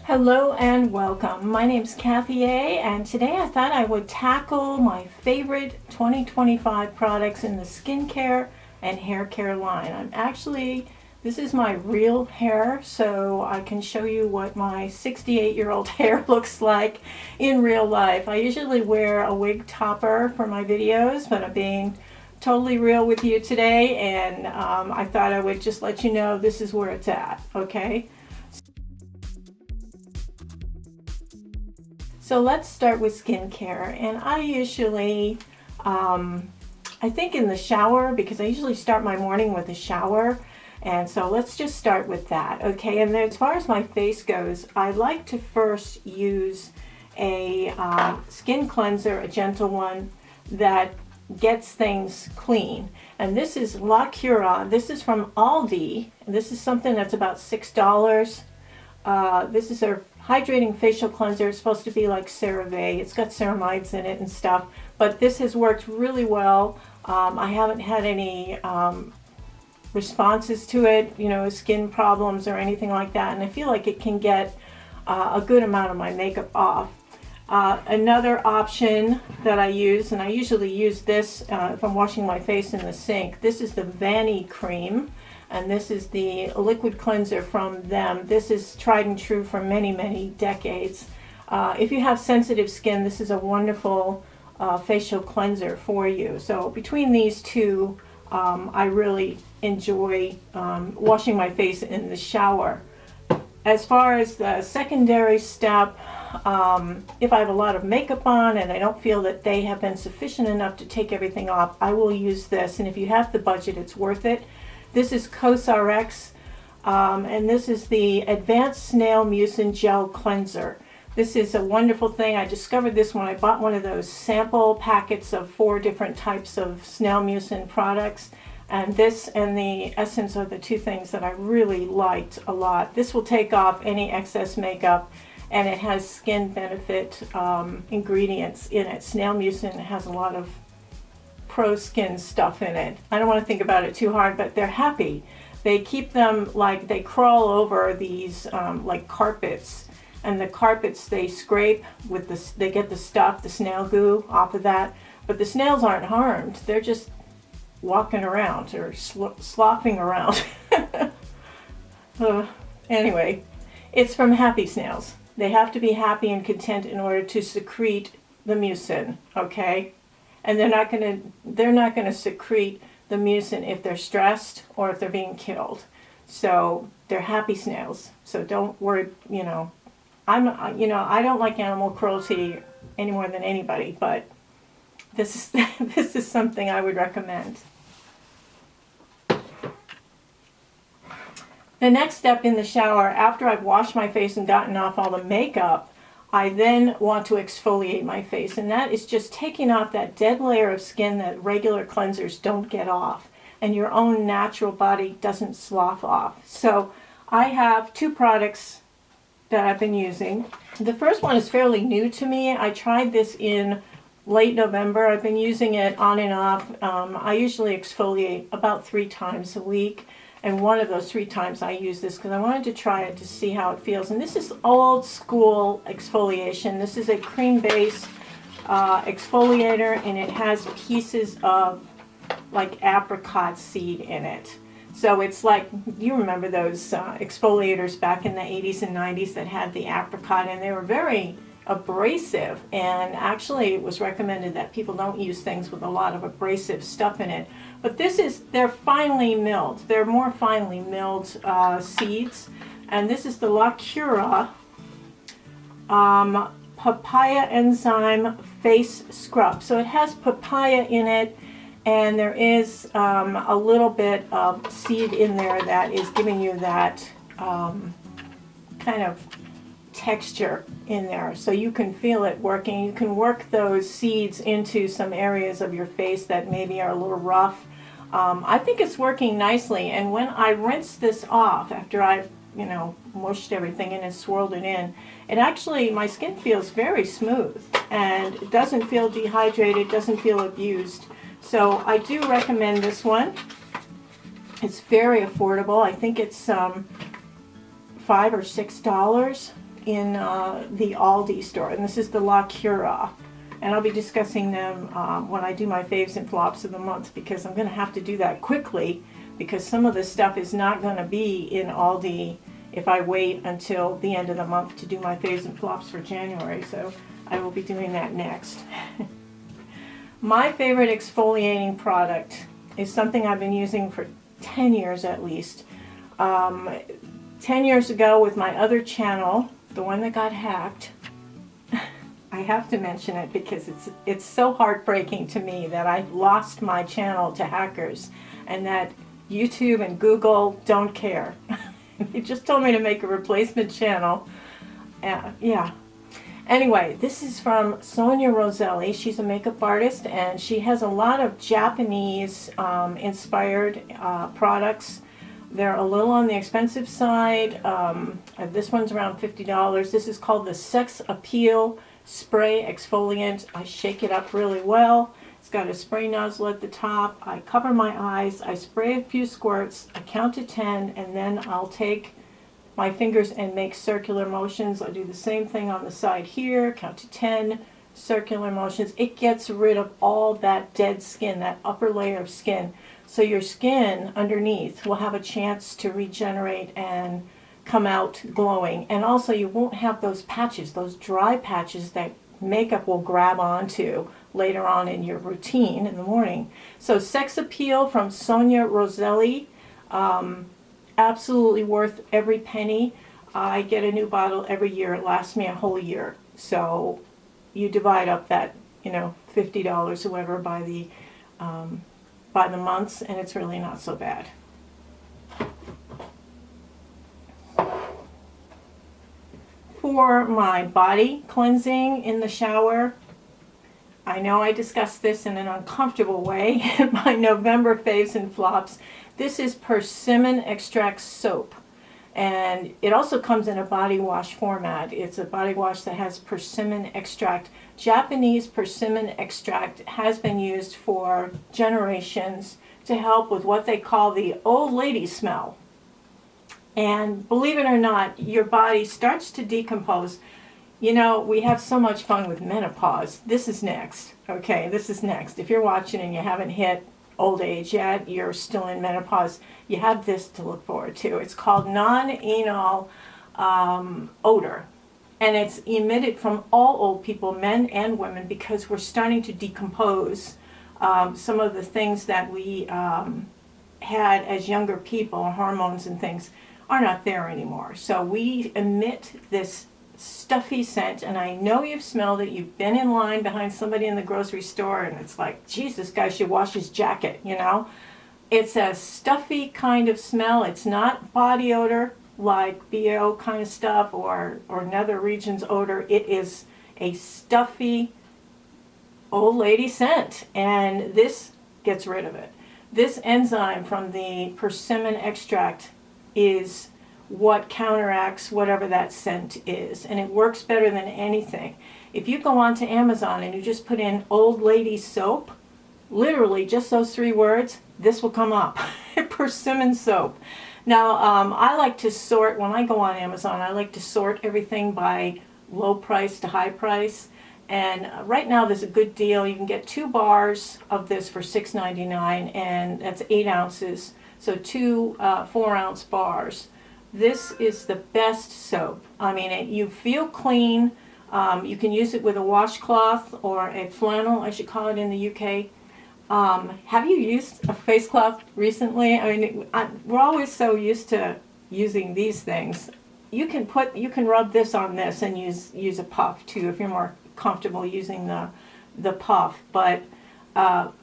Hello and welcome. My name's Kathy A, and today I thought I would tackle my favorite 2025 products in the skincare and hair care line. This is my real hair, so I can show you what my 68-year-old hair looks like in real life. I usually wear a wig topper for my videos, but I'm being totally real with you today, and I thought I would just let you know this is where it's at, okay? So let's start with skincare, and I usually, I think in the shower, because I usually start my morning with a shower, and so let's just start with that, okay? And then as far as my face goes, I like to first use a skin cleanser, a gentle one that gets things clean. And this is La Cura. This is from Aldi, and this is something that's about $6. This is a hydrating facial cleanser. It's supposed to be like CeraVe. It's got ceramides in it and stuff, but this has worked really well. I haven't had any responses to it, you know, skin problems or anything like that, and I feel like it can get a good amount of my makeup off. Another option that I use, and I usually use this if I'm washing my face in the sink, this is the Vanny Cream. And this is the liquid cleanser from them. This is tried and true for many, many decades. If you have sensitive skin, this is a wonderful facial cleanser for you. So between these two, I really enjoy washing my face in the shower. As far as the secondary step, if I have a lot of makeup on and I don't feel that they have been sufficient enough to take everything off, I will use this. And if you have the budget, it's worth it. This is CosRx, and this is the Advanced Snail Mucin Gel Cleanser. This is a wonderful thing. I discovered this when I bought one of those sample packets of 4 different types of snail mucin products. And this and the essence are the 2 things that I really liked a lot. This will take off any excess makeup, and it has skin benefit ingredients in it. Snail mucin has a lot of pro skin stuff in it. I don't want to think about it too hard, but they're happy. They keep them, like, they crawl over these like carpets, and the carpets they scrape with this, they get the stuff, the snail goo off of that, but the snails aren't harmed. They're just walking around or sloughing around. Anyway, it's from happy snails. They have to be happy and content in order to secrete the mucin, okay? And they're not going to secrete the mucin if they're stressed or if they're being killed. So they're happy snails. So don't worry, you know. I don't like animal cruelty any more than anybody, but this is something I would recommend. The next step in the shower, after I've washed my face and gotten off all the makeup, I then want to exfoliate my face, and that is just taking off that dead layer of skin that regular cleansers don't get off, and your own natural body doesn't slough off. So I have 2 products that I've been using. The first one is fairly new to me. I tried this in late November. I've been using it on and off. I usually exfoliate about 3 times a week. And one of those 3 times I use this because I wanted to try it to see how it feels. And this is old school exfoliation. This is a cream-based exfoliator, and it has pieces of like apricot seed in it. So it's like, you remember those exfoliators back in the 80s and 90s that had the apricot, and they were very abrasive, and actually it was recommended that people don't use things with a lot of abrasive stuff in it. But they're finely milled. They're more finely milled seeds, and this is the La Cura Papaya Enzyme Face Scrub. So it has papaya in it, and there is a little bit of seed in there that is giving you that kind of texture in there, so you can feel it working. You can work those seeds into some areas of your face that maybe are a little rough. I think it's working nicely, and when I rinse this off after I've mushed everything in and swirled it in, it actually, my skin feels very smooth, and it doesn't feel dehydrated, doesn't feel abused. So I do recommend this one. It's very affordable. I think it's $5 or $6. in the Aldi store, and this is the La Cura. And I'll be discussing them when I do my faves and flops of the month, because I'm going to have to do that quickly, because some of the stuff is not going to be in Aldi if I wait until the end of the month to do my faves and flops for January. So I will be doing that next. My favorite exfoliating product is something I've been using for 10 years at least. 10 years ago with my other channel, the one that got hacked, I have to mention it because it's so heartbreaking to me that I lost my channel to hackers and that YouTube and Google don't care. They just told me to make a replacement channel. Yeah. Anyway, this is from Sonia Roselli. She's a makeup artist, and she has a lot of Japanese inspired products. They're a little on the expensive side. This one's around $50. This is called the Sex Appeal Spray Exfoliant. I shake it up really well. It's got a spray nozzle at the top. I cover my eyes. I spray a few squirts. I count to 10, and then I'll take my fingers and make circular motions. I do the same thing on the side here. Count to 10, circular motions. It gets rid of all that dead skin, that upper layer of skin. So your skin underneath will have a chance to regenerate and come out glowing. And also you won't have those patches, those dry patches that makeup will grab onto later on in your routine in the morning. So Sex Appeal from Sonia Roselli. Absolutely worth every penny. I get a new bottle every year. It lasts me a whole year. So you divide up that, $50 or whatever by the months, and it's really not so bad. For my body cleansing in the shower, I know I discussed this in an uncomfortable way in my November faves and flops. This is persimmon extract soap, and it also comes in a body wash format. It's a body wash that has persimmon extract. Japanese persimmon extract has been used for generations to help with what they call the old lady smell. And believe it or not, your body starts to decompose. We have so much fun with menopause. This is next. Okay, this is next. If you're watching and you haven't hit old age yet, you're still in menopause, you have this to look forward to. It's called non-enol odor, and it's emitted from all old people, men and women, because we're starting to decompose some of the things that we had as younger people. Hormones and things are not there anymore, so we emit this stuffy scent. And I know you've smelled it. You've been in line behind somebody in the grocery store and it's like, geez, this guy should wash his jacket. It's a stuffy kind of smell. It's not body odor like BO kind of stuff or nether regions odor. It is a stuffy old lady scent, and this gets rid of it. This enzyme from the persimmon extract is what counteracts whatever that scent is, and it works better than anything. If you go onto Amazon and you just put in old lady soap, literally just those 3 words, this will come up. Persimmon soap. Now I like to sort, when I go on Amazon, I like to sort everything by low price to high price, and right now there's a good deal. You can get 2 bars of this for $6.99, and that's 8 ounces, so 2 4-ounce bars. This is the best soap. I mean, you feel clean. You can use it with a washcloth or a flannel, I should call it in the UK. Have you used a face cloth recently? I mean, we're always so used to using these things. You can rub this on this and use a puff too if you're more comfortable using the puff. But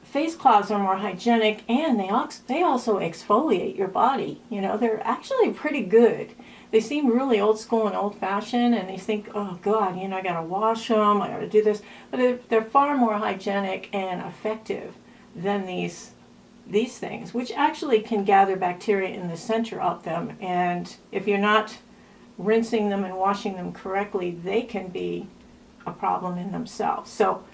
face cloths are more hygienic, and they also exfoliate your body. They're actually pretty good. They seem really old school and old fashioned, and you think, oh God, I gotta wash them, I gotta do this. But they're far more hygienic and effective than these things, which actually can gather bacteria in the center of them. And if you're not rinsing them and washing them correctly, they can be a problem in themselves. So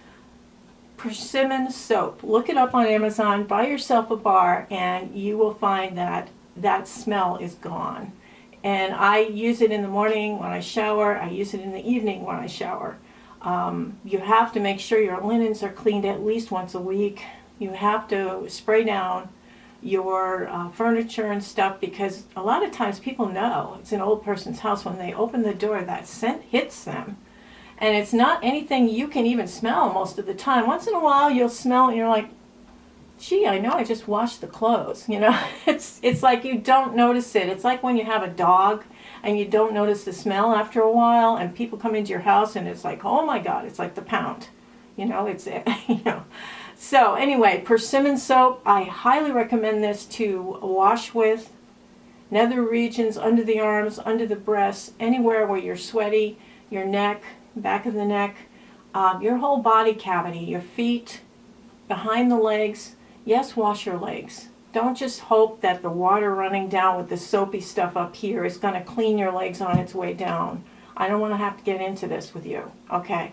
persimmon soap, look it up on Amazon, buy yourself a bar, and you will find that that smell is gone. And I use it in the morning when I shower. I use it in the evening when I shower. You have to make sure your linens are cleaned at least once a week. You have to spray down your furniture and stuff, because a lot of times people know it's an old person's house when they open the door, that scent hits them. And it's not anything you can even smell most of the time. Once in a while you'll smell and you're like, gee, I know I just washed the clothes. You know, it's like you don't notice it. It's like when you have a dog and you don't notice the smell after a while, and people come into your house and it's like, oh my God, it's like the pound. You know, it's, you know. So anyway, persimmon soap, I highly recommend this to wash with. Nether regions, under the arms, under the breasts, anywhere where you're sweaty, your neck, back of the neck, your whole body cavity, your feet, behind the legs. Yes, wash your legs. Don't just hope that the water running down with the soapy stuff up here is going to clean your legs on its way down. I don't want to have to get into this with you, okay?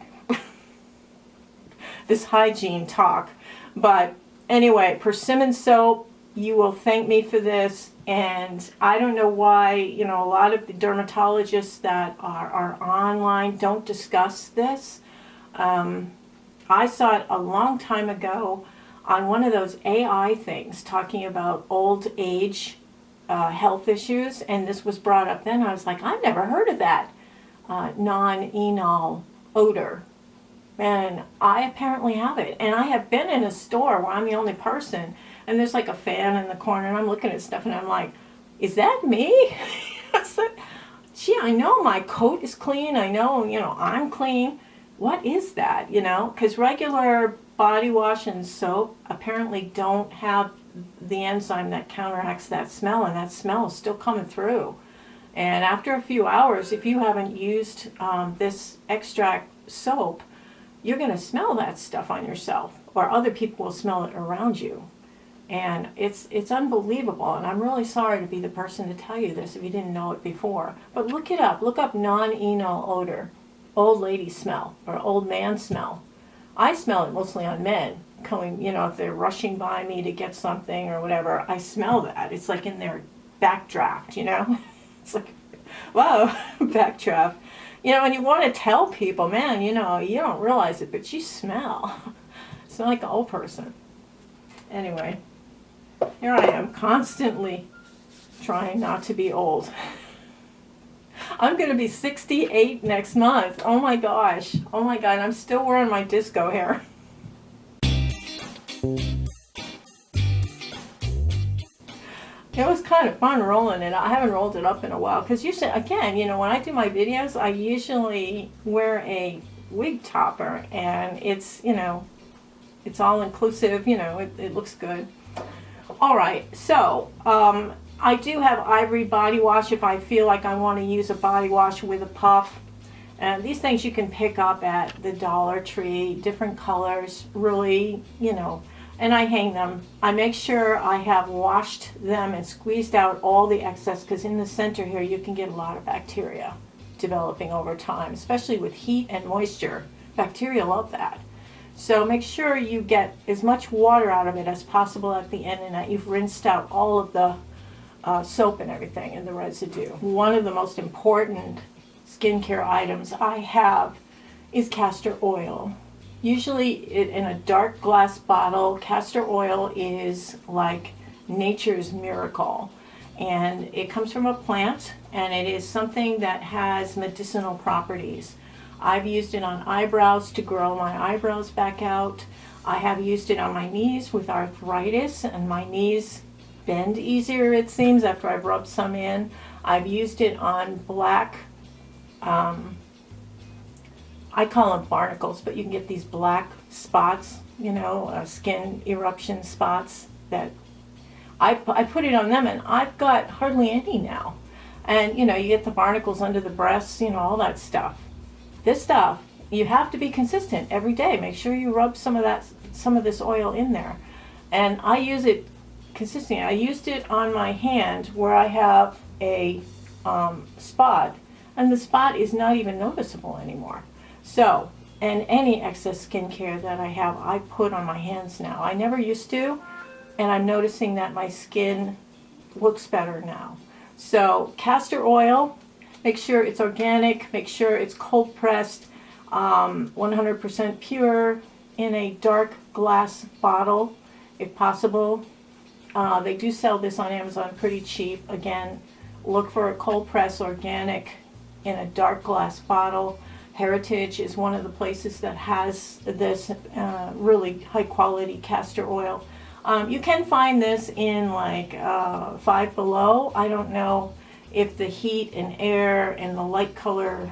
This hygiene talk. But anyway, persimmon soap, you will thank me for this. And I don't know why, you know, a lot of the dermatologists that are online don't discuss this. I saw it a long time ago on one of those AI things talking about old age health issues, and this was brought up then. I was like, I've never heard of that non-enol odor. And I apparently have it. And I have been in a store where I'm the only person, and there's like a fan in the corner, and I'm looking at stuff, and I'm like, is that me? Gee, I know my coat is clean. I know, you know, I'm clean. What is that, you know? Because regular body wash and soap apparently don't have the enzyme that counteracts that smell, and that smell is still coming through. And after a few hours, if you haven't used this extract soap, you're going to smell that stuff on yourself, or other people will smell it around you. And it's unbelievable, and I'm really sorry to be the person to tell you this if you didn't know it before. But look it up. Look up non-enol odor, old lady smell, or old man smell. I smell it mostly on men coming, you know, if they're rushing by me to get something or whatever. I smell that. It's like in their backdraft, you know. It's like, whoa, backdraft. You know, and you want to tell people, man, you know, you don't realize it, but you smell. Smell like an old person. Anyway, here I am constantly trying not to be old. I'm going to be 68 next month. Oh my gosh. Oh my God. I'm still wearing my disco hair. It was kind of fun rolling it. I haven't rolled it up in a while because usually, again, you know, when I do my videos, I usually wear a wig topper, and it's, you know, it's all inclusive, you know, it looks good. All right, so I do have Ivory body wash if I feel like I want to use a body wash with a puff. And these things you can pick up at the Dollar Tree, different colors, really, you know, and I hang them. I make sure I have washed them and squeezed out all the excess, because in the center here you can get a lot of bacteria developing over time, especially with heat and moisture. Bacteria love that. So make sure you get as much water out of it as possible at the end, and that you've rinsed out all of the soap and everything and the residue. One of the most important skincare items I have is castor oil. Usually in a dark glass bottle. Castor oil is like nature's miracle, and it comes from a plant, and it is something that has medicinal properties. I've used it on eyebrows to grow my eyebrows back out. I have used it on my knees with arthritis, and my knees bend easier, it seems, after I've rubbed some in. I've used it on black, I call them barnacles, but you can get these black spots, you know, skin eruption spots that I put it on them, and I've got hardly any now. And, you know, you get the barnacles under the breasts, you know, all that stuff. This stuff, you have to be consistent every day. Make sure you rub some of this oil in there. And I use it consistently. I used it on my hand where I have a spot, and the spot is not even noticeable anymore. So, and any excess skincare that I have, I put on my hands now. I never used to, and I'm noticing that my skin looks better now. So castor oil, make sure it's organic, make sure it's cold pressed, 100% pure, in a dark glass bottle if possible. They do sell this on Amazon pretty cheap. Again, look for a cold press organic in a dark glass bottle. Heritage is one of the places that has this really high quality castor oil. You can find this in like Five Below. I don't know if the heat and air and the light color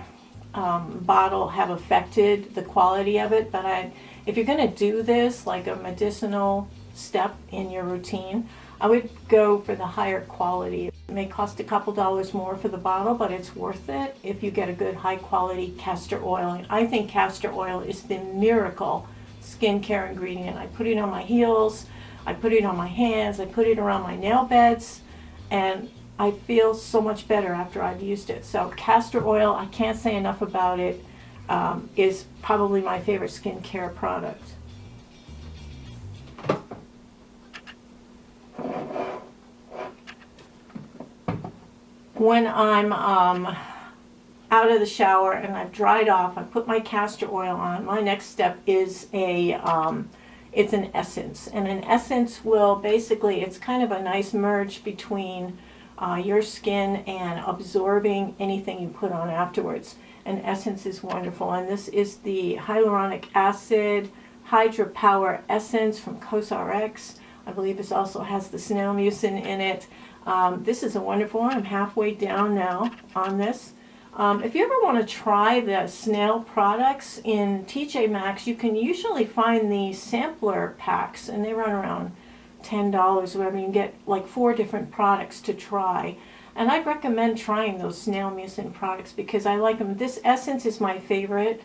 bottle have affected the quality of it, but if you're going to do this like a medicinal step in your routine, I would go for the higher quality. It may cost a couple dollars more for the bottle, but it's worth it if you get a good high quality castor oil. And I think castor oil is the miracle skincare ingredient. I put it on my heels, I put it on my hands, I put it around my nail beds, and I feel so much better after I've used it. So castor oil, I can't say enough about it, is probably my favorite skincare product. When I'm out of the shower and I've dried off, I put my castor oil on. My next step is it's an essence. And an essence will basically, it's kind of a nice merge between your skin and absorbing anything you put on afterwards. An essence is wonderful. And this is the hyaluronic acid Hydra Power Essence from CosRx. I believe this also has the snail mucin in it. This is a wonderful one. I'm halfway down now on this. If you ever want to try the snail products in TJ Maxx, you can usually find the sampler packs, and they run around $10 or whatever. You can get like 4 different products to try. And I'd recommend trying those snail mucin products because I like them. This essence is my favorite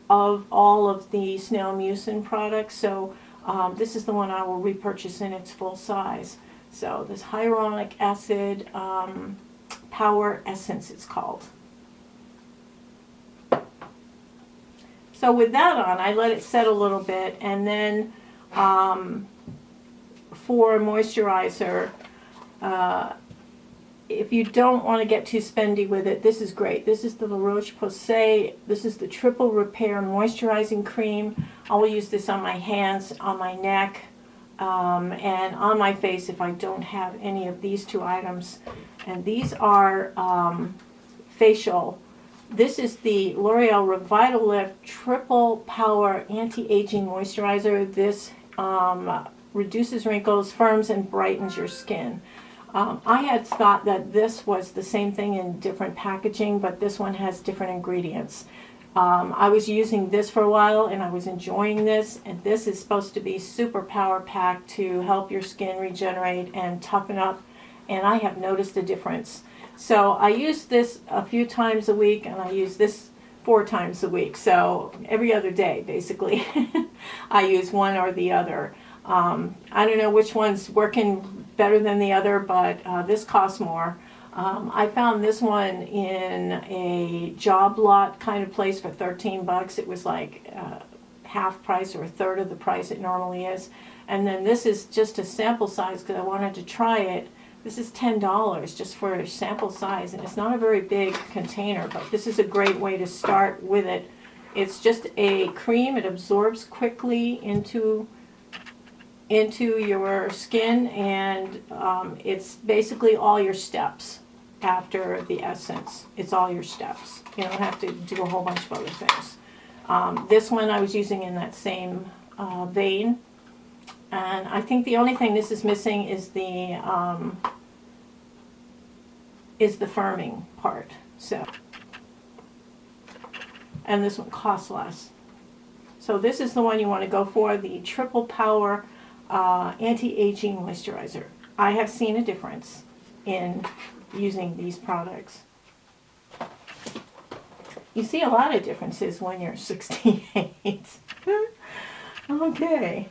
of all of the snail mucin products. So this is the one I will repurchase in its full size. So this hyaluronic acid power essence, it's called. So with that on, I let it set a little bit, and then for moisturizer, if you don't want to get too spendy with it, this is great. This is the La Roche-Posay. This is the Triple Repair Moisturizing Cream. I will use this on my hands, on my neck, and on my face if I don't have any of these 2 items. And these are facial. This is the L'Oreal Revitalift Triple Power Anti-Aging Moisturizer. This reduces wrinkles, firms, and brightens your skin. I had thought that this was the same thing in different packaging, but this one has different ingredients. I was using this for a while and I was enjoying this, and this is supposed to be super power packed to help your skin regenerate and toughen up, and I have noticed a difference. So I use this a few times a week, and I use this 4 times a week, so every other day basically. I use one or the other. I don't know which one's working better than the other, but this costs more. I found this one in a job lot kind of place for $13. It was like half price or a third of the price it normally is. And then this is just a sample size because I wanted to try it. This is $10 just for a sample size, and it's not a very big container, but this is a great way to start with it. It's just a cream. It absorbs quickly into your skin, and it's basically all your steps after the essence. It's all your steps. You don't have to do a whole bunch of other things. This one I was using in that same vein, and I think the only thing this is missing is the firming part. So, and this one costs less. So this is the one you want to go for, the Triple Power Anti-Aging Moisturizer. I have seen a difference in using these products. You see a lot of differences when you're 68. Okay.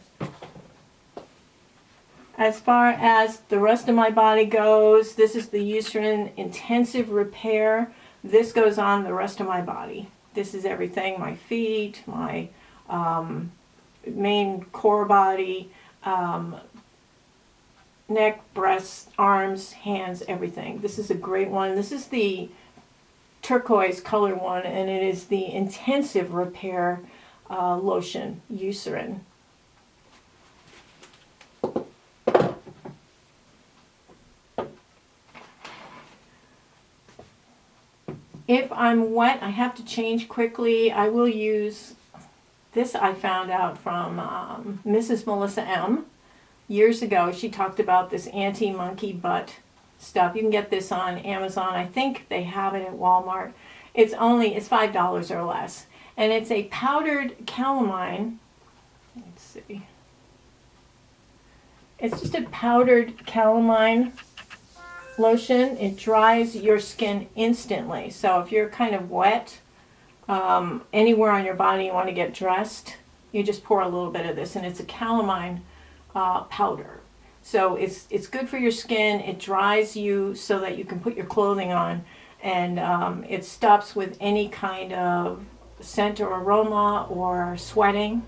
As far as the rest of my body goes, this is the Eucerin Intensive Repair. This goes on the rest of my body. This is everything, my feet, my main core body, neck, breasts, arms, hands, everything. This is a great one. This is the turquoise color one, and it is the intensive repair lotion, Eucerin. If I'm wet, I have to change quickly. I will use this. I found out from Mrs. Melissa M. years ago. She talked about this anti-monkey butt stuff. You can get this on Amazon. I think they have it at Walmart. It's $5 or less. And it's a powdered calamine. Let's see. It's just a powdered calamine lotion. It dries your skin instantly. So if you're kind of wet anywhere on your body you want to get dressed, you just pour a little bit of this, and it's a calamine powder. So it's good for your skin. It dries you so that you can put your clothing on, and it stops with any kind of scent or aroma or sweating.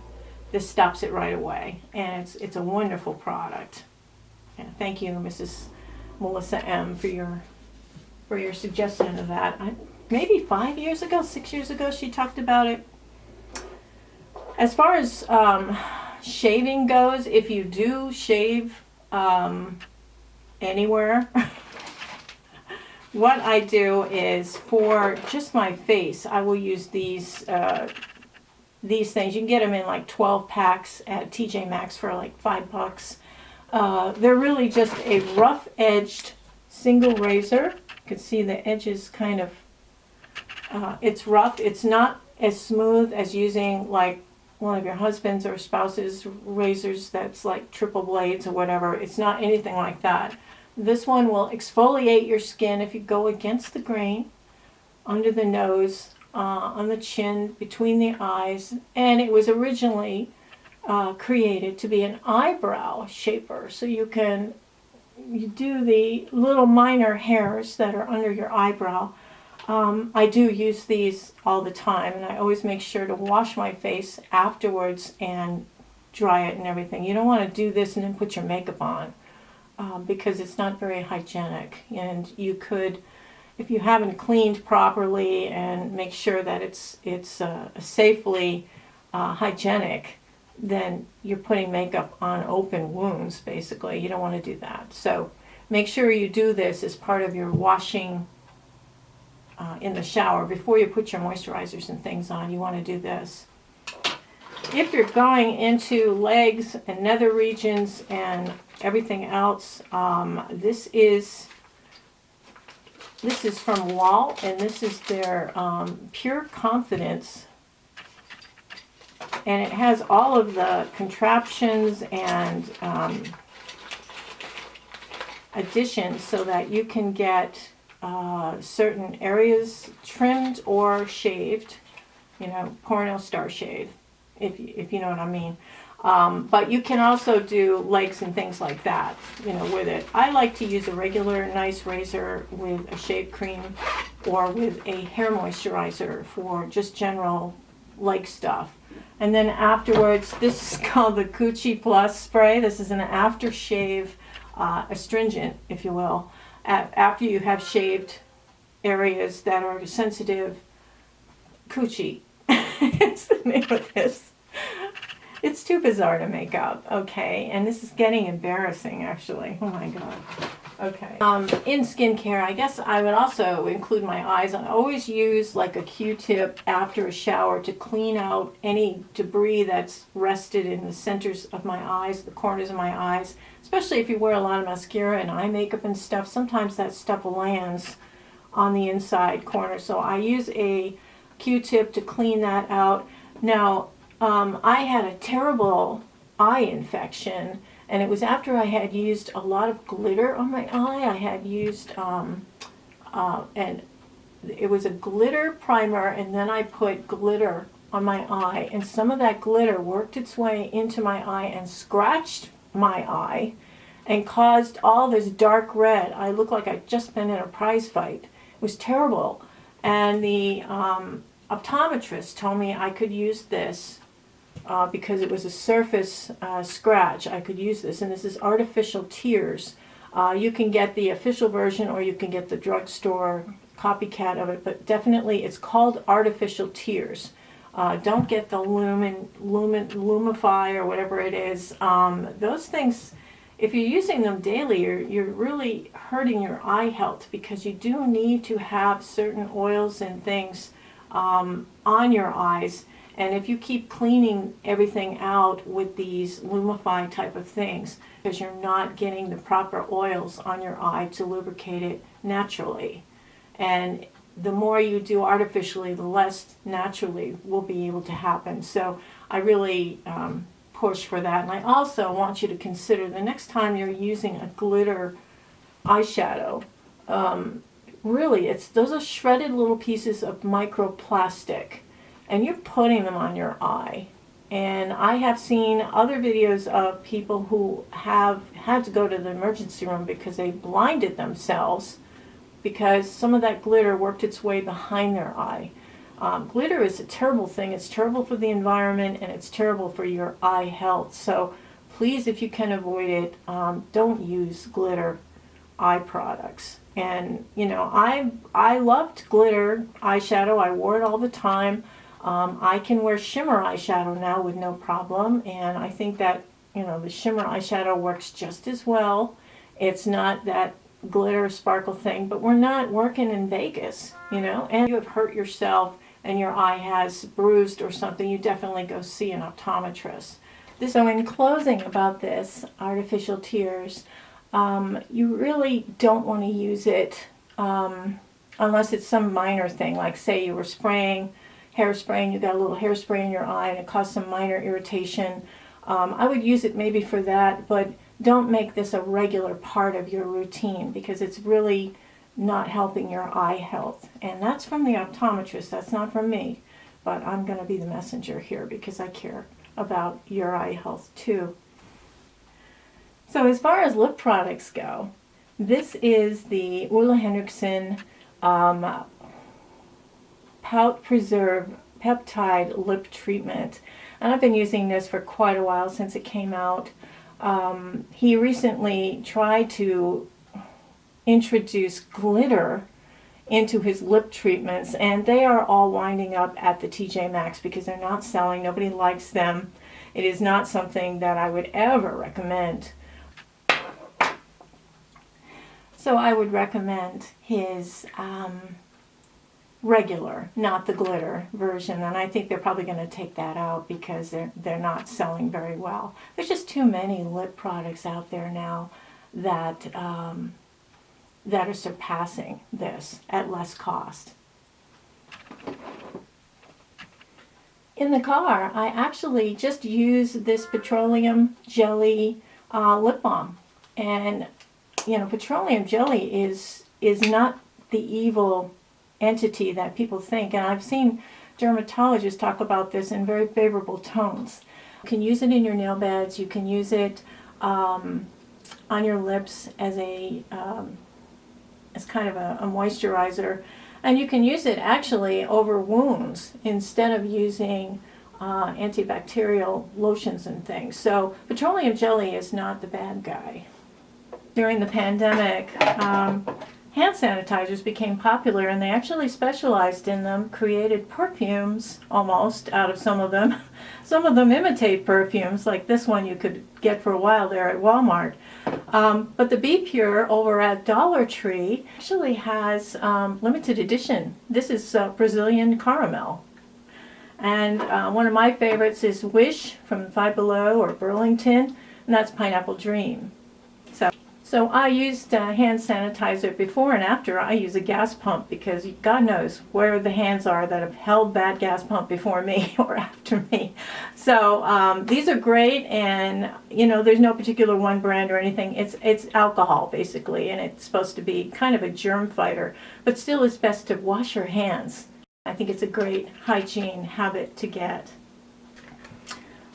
This stops it right away, and it's a wonderful product. And thank you, Mrs. Melissa M, for your suggestion of that. Maybe 5 years ago, 6 years ago, she talked about it. As far as shaving goes, if you do shave anywhere, what I do is, for just my face, I will use these things. You can get them in like 12 packs at TJ Maxx for like $5. They're really just a rough-edged single razor. You can see the edges kind of, it's rough. It's not as smooth as using like one of your husband's or spouse's razors that's like triple blades or whatever. It's not anything like that. This one will exfoliate your skin if you go against the grain, under the nose, on the chin, between the eyes, and it was originally created to be an eyebrow shaper, so you do the little minor hairs that are under your eyebrow. I do use these all the time, and I always make sure to wash my face afterwards and dry it and everything. You don't want to do this and then put your makeup on, because it's not very hygienic, and you could, if you haven't cleaned properly and make sure that it's safely hygienic, then you're putting makeup on open wounds, basically. You don't want to do that. So make sure you do this as part of your washing in the shower. Before you put your moisturizers and things on, you want to do this. If you're going into legs and nether regions and everything else, this is from Walt, and this is their Pure Confidence. And it has all of the contraptions and additions so that you can get certain areas trimmed or shaved, porno star shave, if you know what I mean. But you can also do legs and things like that, with it. I like to use a regular nice razor with a shave cream, or with a hair moisturizer for just general leg stuff. And then afterwards, this is called the Coochie Plus spray. This is an aftershave astringent, if you will, after you have shaved areas that are sensitive. Coochie. It's the name of this. It's too bizarre to make up, okay? And this is getting embarrassing, actually. Oh my God. Okay. In skincare, I guess I would also include my eyes. I always use like a Q-tip after a shower to clean out any debris that's rested in the centers of my eyes, the corners of my eyes. Especially if you wear a lot of mascara and eye makeup and stuff, sometimes that stuff lands on the inside corner. So I use a Q-tip to clean that out. Now, I had a terrible eye infection, and it was after I had used a lot of glitter on my eye. I had used, and it was a glitter primer, and then I put glitter on my eye, and some of that glitter worked its way into my eye and scratched my eye and caused all this dark red. I looked like I'd just been in a prize fight. It was terrible. And the optometrist told me I could use this because it was a surface scratch. I could use this, and this is artificial tears. You can get the official version or you can get the drugstore copycat of it, but definitely it's called artificial tears. Don't get the Lumify or whatever it is. Those things, if you're using them daily, you're really hurting your eye health, because you do need to have certain oils and things on your eyes. And if you keep cleaning everything out with these Lumify type of things, because you're not getting the proper oils on your eye to lubricate it naturally. And the more you do artificially, the less naturally will be able to happen. So I really push for that. And I also want you to consider the next time you're using a glitter eyeshadow, really, those are shredded little pieces of microplastic, and you're putting them on your eye. And I have seen other videos of people who have had to go to the emergency room because they blinded themselves because some of that glitter worked its way behind their eye. Glitter is a terrible thing. It's terrible for the environment, and it's terrible for your eye health. So please, if you can avoid it, don't use glitter eye products. And you know, I loved glitter eyeshadow. I wore it all the time. I can wear shimmer eyeshadow now with no problem, and I think that, you know, the shimmer eyeshadow works just as well. It's not that glitter sparkle thing, but we're not working in Vegas, you know, and you have hurt yourself and your eye has bruised or something, you definitely go see an optometrist. So in closing about this artificial tears, you really don't want to use it unless it's some minor thing, like say you were hairspray, and you got a little hairspray in your eye and it caused some minor irritation. I would use it maybe for that, but don't make this a regular part of your routine, because it's really not helping your eye health. And that's from the optometrist, that's not from me, but I'm going to be the messenger here because I care about your eye health too. So as far as lip products go, this is the Ole Henriksen Pout Preserve Peptide Lip Treatment. And I've been using this for quite a while, since it came out. He recently tried to introduce glitter into his lip treatments, and they are all winding up at the TJ Maxx because they're not selling. Nobody likes them. It is not something that I would ever recommend. So I would recommend his regular, not the glitter version, and I think they're probably going to take that out because they're not selling very well. There's just too many lip products out there now that that are surpassing this at less cost. In the car, I actually just use this petroleum jelly lip balm, and you know, petroleum jelly is not the evil entity that people think, and I've seen dermatologists talk about this in very favorable tones. You can use it in your nail beds, you can use it on your lips as kind of a moisturizer, and you can use it actually over wounds instead of using antibacterial lotions and things. So petroleum jelly is not the bad guy. During the pandemic, hand sanitizers became popular, and they actually specialized in them, created perfumes almost out of some of them. Some of them imitate perfumes, like this one you could get for a while there at Walmart. But the Be Pure over at Dollar Tree actually has limited edition. This is Brazilian caramel. And one of my favorites is Wish from Five Below or Burlington, and that's Pineapple Dream. So I used hand sanitizer before and after. I use a gas pump because God knows where the hands are that have held that gas pump before me or after me. So these are great, and you know, there's no particular one brand or anything. It's alcohol basically, and it's supposed to be kind of a germ fighter, but still it's best to wash your hands. I think it's a great hygiene habit to get.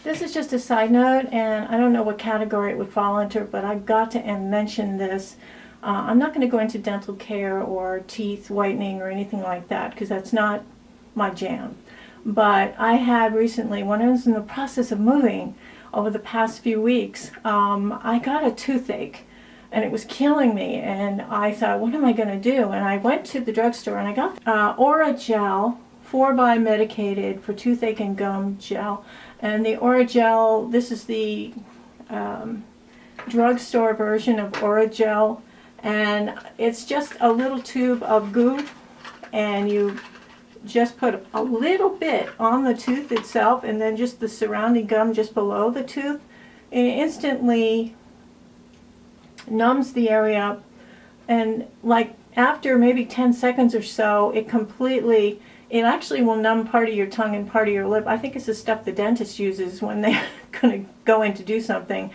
This is just a side note, and I don't know what category it would fall into, but I've got to mention this. I'm not going to go into dental care or teeth whitening or anything like that because that's not my jam. But I had recently, when I was in the process of moving over the past few weeks, I got a toothache and it was killing me, and I thought, what am I going to do? And I went to the drugstore and I got Aura Gel, 4x medicated for toothache and gum gel. And the Aura Gel, this is the drugstore version of Aura Gel, and it's just a little tube of goo, and you just put a little bit on the tooth itself and then just the surrounding gum just below the tooth. It instantly numbs the area, and like after maybe 10 seconds or so, it actually will numb part of your tongue and part of your lip. I think it's the stuff the dentist uses when they're going to go in to do something.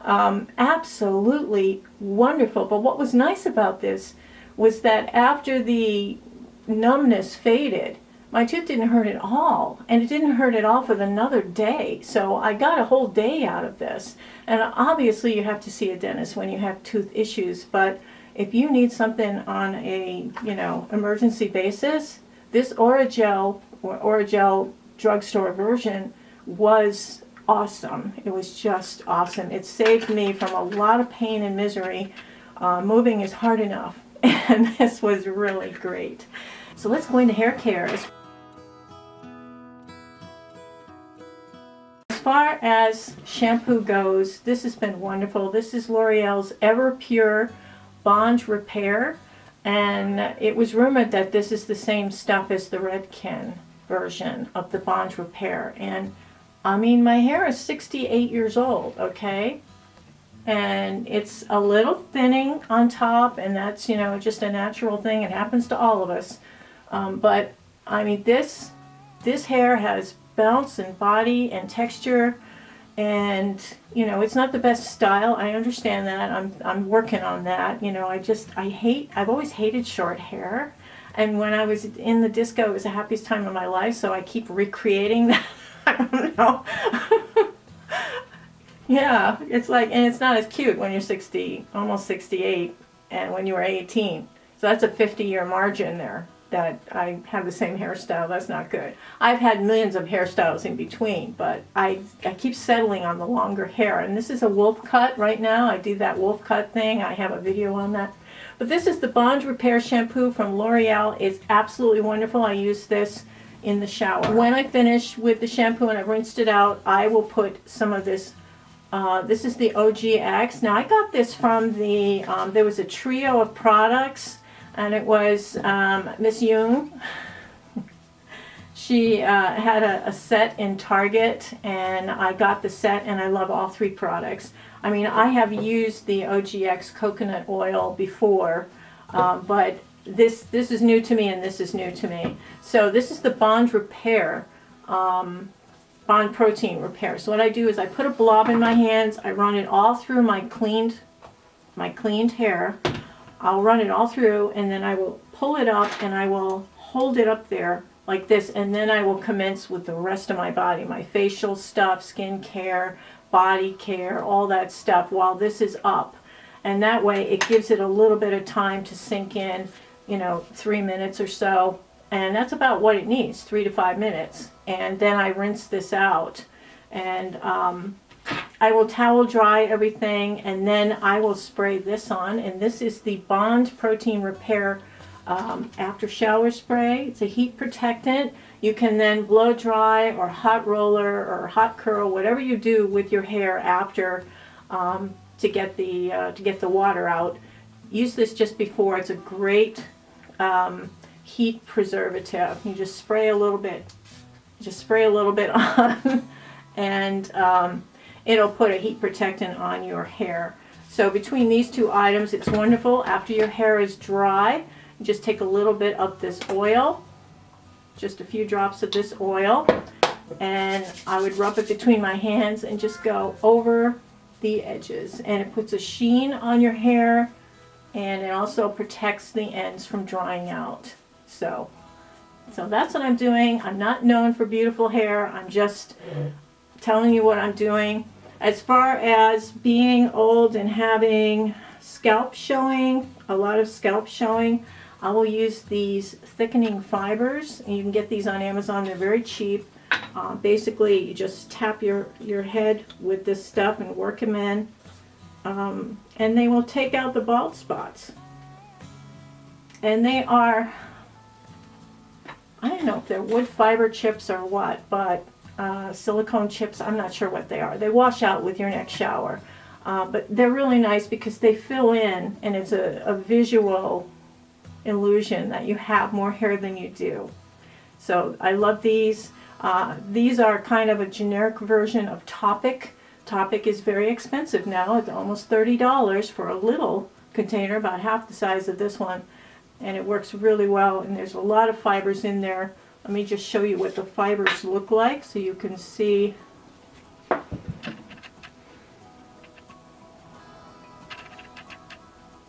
Absolutely wonderful. But what was nice about this was that after the numbness faded, my tooth didn't hurt at all, and it didn't hurt at all for another day. So I got a whole day out of this. And obviously you have to see a dentist when you have tooth issues, but if you need something on a emergency basis, this Aura Gel or Aura Gel drugstore version was awesome. It was just awesome. It saved me from a lot of pain and misery. Moving is hard enough, and this was really great. So let's go into hair care. As far as shampoo goes, this has been wonderful. This is L'Oreal's Ever Pure Bond Repair, and it was rumored that this is the same stuff as the Redken version of the Bond Repair. And I mean, my hair is 68 years old, okay? And it's a little thinning on top, and that's, just a natural thing. It happens to all of us. But I mean, this hair has bounce and body and texture, and it's not the best style. I understand that. I'm working on that. I've always hated short hair, and when I was in the disco, it was the happiest time of my life, so I keep recreating that. I don't know. Yeah, it's like, and it's not as cute when you're 60, almost 68, and when you were 18. So that's a 50-year margin there that I have the same hairstyle. That's not good. I've had millions of hairstyles in between, but I keep settling on the longer hair. And this is a wolf cut right now. I do that wolf cut thing. I have a video on that. But this is the Bond Repair Shampoo from L'Oreal. It's absolutely wonderful. I use this in the shower. When I finish with the shampoo and I've rinsed it out, I will put some of this. This is the OGX. Now I got this from the, there was a trio of products, and it was Miss Young. She had a set in Target, and I got the set, and I love all three products. I mean, I have used the OGX coconut oil before, but this is new to me, and this is new to me. So this is the Bond Repair, Bond Protein Repair. So what I do is I put a blob in my hands, I run it all through my cleaned hair. I'll run it all through, and then I will pull it up and I will hold it up there like this, and then I will commence with the rest of my body, my facial stuff, skin care, body care, all that stuff while this is up. And that way it gives it a little bit of time to sink in, 3 minutes or so. And that's about what it needs, 3 to 5 minutes. And then I rinse this out. And I will towel dry everything, and then I will spray this on. And this is the Bond Protein Repair After Shower Spray. It's a heat protectant. You can then blow dry or hot roller or hot curl, whatever you do with your hair after to get the water out. Use this just before. It's a great heat preservative. You just spray a little bit. On, and it'll put a heat protectant on your hair. So between these two items, it's wonderful. After your hair is dry, you just take a little bit of this oil, just a few drops of this oil, and I would rub it between my hands and just go over the edges. And it puts a sheen on your hair, and it also protects the ends from drying out. So that's what I'm doing. I'm not known for beautiful hair. I'm just telling you what I'm doing. As far as being old and having scalp showing, a lot of scalp showing, I will use these thickening fibers, and you can get these on Amazon. They're very cheap. Basically, you just tap your head with this stuff and work them in, and they will take out the bald spots. And they are, I don't know if they're wood fiber chips or what, but silicone chips, I'm not sure what they are. They wash out with your next shower. But they're really nice because they fill in, and it's a visual illusion that you have more hair than you do. So I love these. These are kind of a generic version of Topic. Topic is very expensive now. It's almost $30 for a little container, about half the size of this one. And it works really well, and there's a lot of fibers in there. Let me just show you what the fibers look like so you can see.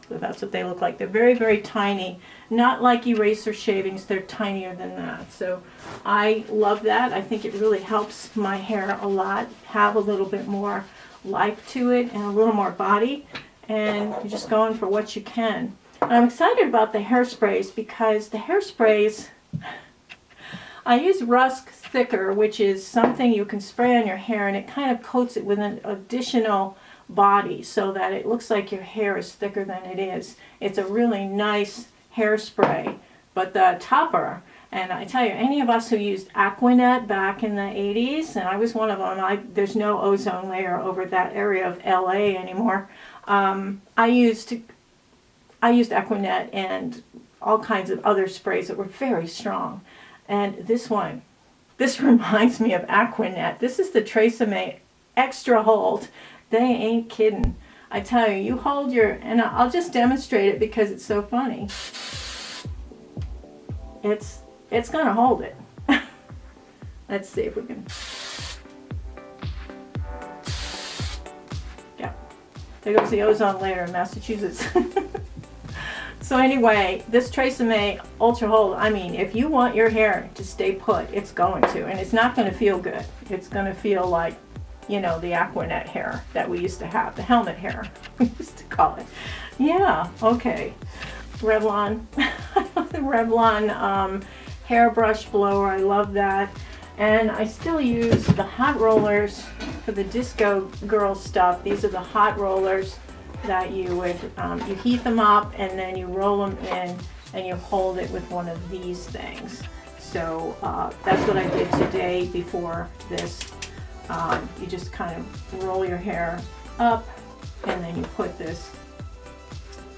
So that's what they look like. They're very, very tiny. Not like eraser shavings, they're tinier than that. So I love that. I think it really helps my hair a lot, have a little bit more life to it and a little more body. And you're just going for what you can. And I'm excited about the hairsprays because the hairsprays, I use Rusk Thicker, which is something you can spray on your hair, and it kind of coats it with an additional body so that it looks like your hair is thicker than it is. It's a really nice hairspray. But the topper, and I tell you, any of us who used Aquanet back in the 80s, and I was one of them, there's no ozone layer over that area of LA anymore. I used Aquanet and all kinds of other sprays that were very strong. And this one, this reminds me of Aquanet. This is the Tresemme Extra Hold. They ain't kidding. I tell you, you hold your, and I'll just demonstrate it because it's so funny. It's gonna hold it. Let's see if we can. Yeah, there goes the ozone layer in Massachusetts. So anyway, this Tresemme Ultra Hold, I mean, if you want your hair to stay put, it's going to, and it's not going to feel good. It's going to feel like, you know, the Aquanet hair that we used to have, the helmet hair, we used to call it. Yeah, okay. Revlon, the Revlon hairbrush blower, I love that. And I still use the hot rollers for the disco girl stuff. These are the hot rollers that you would, you heat them up and then you roll them in and you hold it with one of these things. So that's what I did today before this. You just kind of roll your hair up and then you put this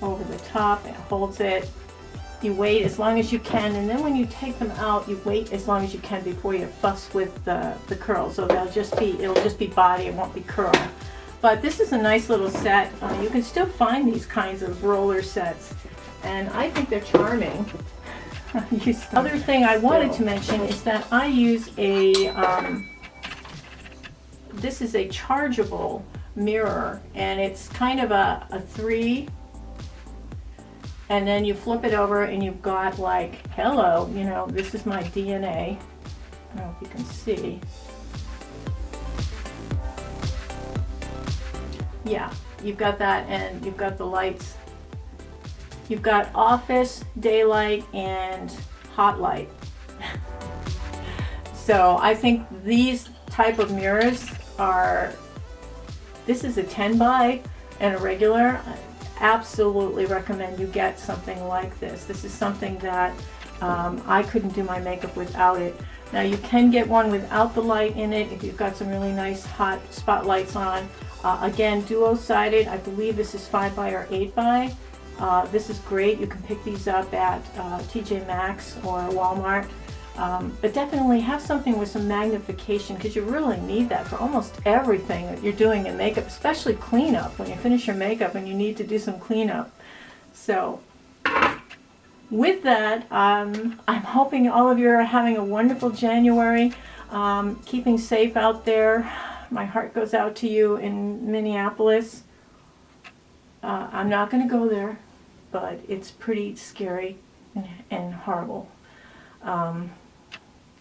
over the top. It holds it. You wait as long as you can, and then when you take them out, you wait as long as you can before you fuss with the curls. So it'll just be body, it won't be curl. But this is a nice little set. You can still find these kinds of roller sets, and I think they're charming. Other thing I wanted to mention is that I use a, this is a chargeable mirror, and it's kind of a 3, and then you flip it over and you've got like, hello, you know, this is my DNA. I don't know if you can see. Yeah, you've got that, and you've got the lights. You've got office, daylight, and hot light. So I think these type of mirrors are, this is a 10 by and a regular. I absolutely recommend you get something like this. This is something that I couldn't do my makeup without it. Now you can get one without the light in it if you've got some really nice hot spotlights on. Again, duo-sided. I believe this is 5 by or 8 by. This is great. You can pick these up at TJ Maxx or Walmart. But definitely have something with some magnification, because you really need that for almost everything that you're doing in makeup, especially cleanup, when you finish your makeup and you need to do some cleanup. So with that, I'm hoping all of you are having a wonderful January, keeping safe out there. My heart goes out to you in Minneapolis. I'm not going to go there, but it's pretty scary and horrible.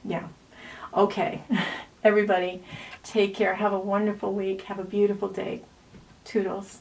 Yeah. Okay. Everybody, take care. Have a wonderful week. Have a beautiful day. Toodles.